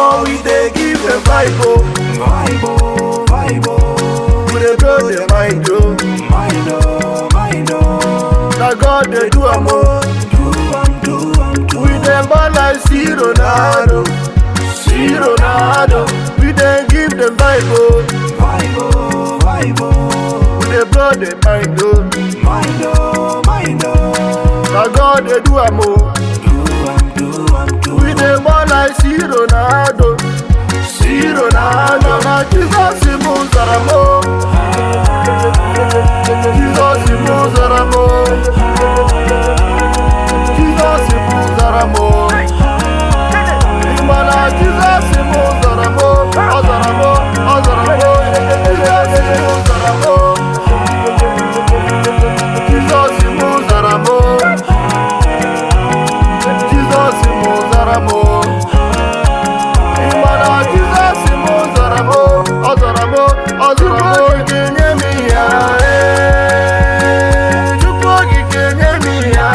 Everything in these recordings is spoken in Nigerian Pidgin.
Omo, we dey give them vibe, oh. Vibe, oh, vibe, oh. We dey blow the mind, oh. Mind, oh, mind, oh. Na God dey do am, oh. We dey ball like Ronaldo. We dey give them vibe, oh. Vibe, oh, vibe, oh. We dey blow the mind, oh. Mind, oh, mind, oh. Na God dey do am, oh. We dey ball like Ronaldo. Na Jesus moves aramo. Jesus moves aramo. Jesus moves aramo. Igba na Jesus moves aramo. Ozaramo, ozaramo. Jesus moves aramo. Jesus moves aramo. Jesus moves aramo. Igba na Jesus moves aramo. Ozaramo, ozaramo. Kenye mi ya, Chukwu kenye mi ya,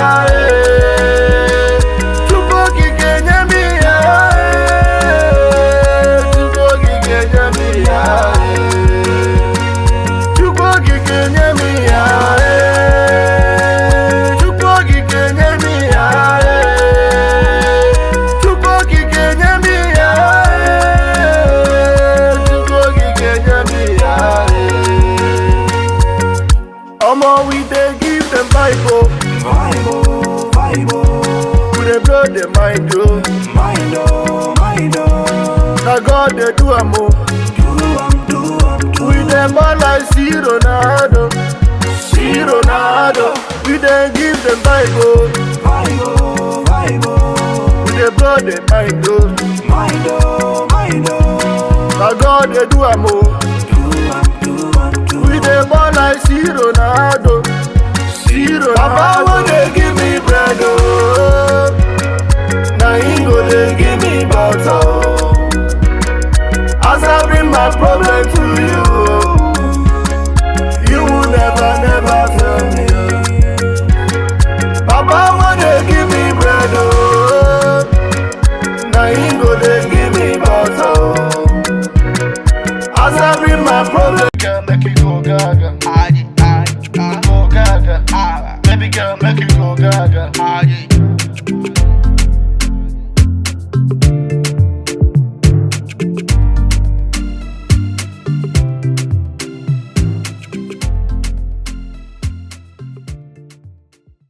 Chukwu kenye mi ya, Chukwu kenye mi ya, Chukwu kenye mi ya, Chukwu kenye mi ya, Chukwu kenye mi ya, Chukwu kenye mi ya. Omo, we dey give them vibe, oh. Vibe, oh, vibe, oh. We dey blow the mind, oh. Mind, oh, mind, oh. Na God dey do am, oh. We dey ball like Ronaldo. We dey give them vibe, oh. Vibe, oh, vibe, oh. We dey blow the mind, oh. Mind, oh, mind, oh. Na God dey do am, oh. We dey ball like Ronaldo. Papa wey dey give me bread, oh. Na him go dey give me butter, oh.